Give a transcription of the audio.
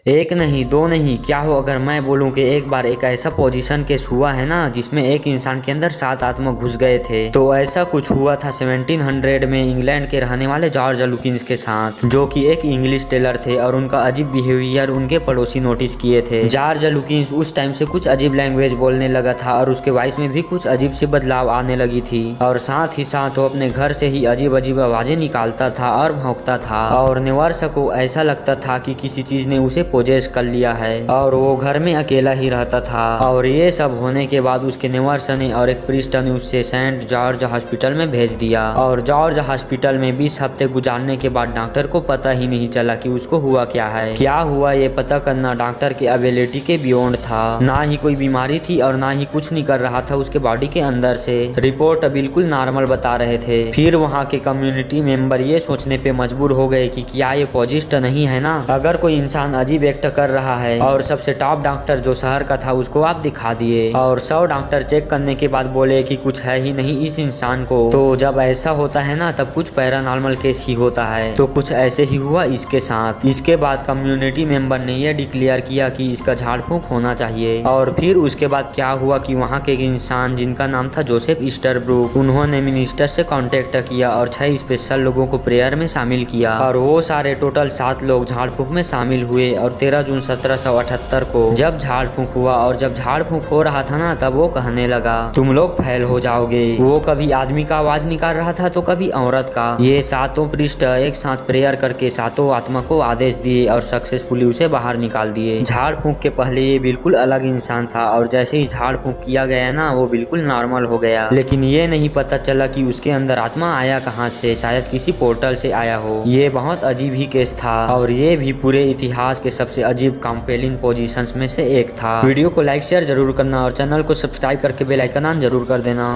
एक नहीं, दो नहीं, क्या हो अगर मैं बोलूं कि एक बार एक ऐसा पोजीशन केस हुआ है ना जिसमें एक इंसान के अंदर 7 आत्मा घुस गए थे। तो ऐसा कुछ हुआ था 1700 में इंग्लैंड के रहने वाले जॉर्ज लुकिंस के साथ, जो कि एक इंग्लिश टेलर थे और उनका अजीब बिहेवियर उनके पड़ोसी नोटिस किए थे। जॉर्ज लुकिंस उस टाइम से कुछ अजीब लैंग्वेज बोलने लगा था और उसके वॉइस में भी कुछ अजीब सी बदलाव आने लगी थी, और साथ ही साथ वो अपने घर से ही अजीब अजीब आवाजें निकालता था और भौंकता था, और निवार्स को ऐसा लगता था कि किसी चीज ने उसे पोजेस कर लिया है और वो घर में अकेला ही रहता था। और ये सब होने के बाद उसके नेवर्स ने और एक प्रीस्ट ने उसे सेंट जॉर्ज हॉस्पिटल में भेज दिया, और जॉर्ज हॉस्पिटल में 20 हफ्ते गुजारने के बाद डॉक्टर को पता ही नहीं चला कि उसको हुआ क्या है। क्या हुआ ये पता करना डॉक्टर के एबिलिटी के बियॉन्ड था। ना ही कोई बीमारी थी और ना ही कुछ नहीं कर रहा था उसके बॉडी के अंदर से। रिपोर्ट बिल्कुल नॉर्मल बता रहे थे। फिर वहाँ के कम्युनिटी मेंबर ये सोचने पे मजबूर हो गए कि क्या ये पॉजिस्ट नहीं है ना। अगर कोई इंसान अजीब एक्ट कर रहा है और सबसे टॉप डॉक्टर जो शहर का था उसको आप दिखा दिए, और 100 डॉक्टर चेक करने के बाद बोले कि कुछ है ही नहीं इस इंसान को। तो जब ऐसा होता है ना तब कुछ पैरानॉर्मल केस ही होता है। तो कुछ ऐसे ही हुआ इसके साथ। इसके बाद कम्युनिटी मेंबर ने यह डिक्लेयर किया कि इसका झाड़ फूंक होना चाहिए। और फिर उसके बाद क्या हुआ कि वहाँ के एक इंसान जिनका नाम था जोसेफ ईस्टरब्रूक, उन्होंने मिनिस्टर से कांटेक्ट किया और 6 स्पेशल लोगों को प्रेयर में शामिल किया, और वो सारे टोटल 7 लोग झाड़ फूंक में शामिल हुए। और 13 जून 1778 को जब झाड़ फूंक हुआ और जब झाड़ फूंक हो रहा था ना तब वो कहने लगा तुम लोग फेल हो जाओगे। वो कभी आदमी का आवाज निकाल रहा था तो कभी औरत का। ये 7 प्रीस्ट एक साथ प्रेयर करके 7 आत्मा को आदेश दिए और सक्सेसफुली उसे बाहर निकाल दिए। झाड़ फूंक के पहले ये बिल्कुल अलग इंसान था और जैसे ही झाड़ फूंक किया गया ना वो बिल्कुल नॉर्मल हो गया। लेकिन ये नहीं पता चला कि उसके अंदर आत्मा आया कहाँ से, शायद किसी पोर्टल से आया हो। ये बहुत अजीब ही केस था और ये भी पूरे इतिहास के सबसे अजीब कंपेलिंग पोजीशंस में से एक था। वीडियो को लाइक शेयर जरूर करना और चैनल को सब्सक्राइब करके बेल आइकन ऑन जरूर कर देना।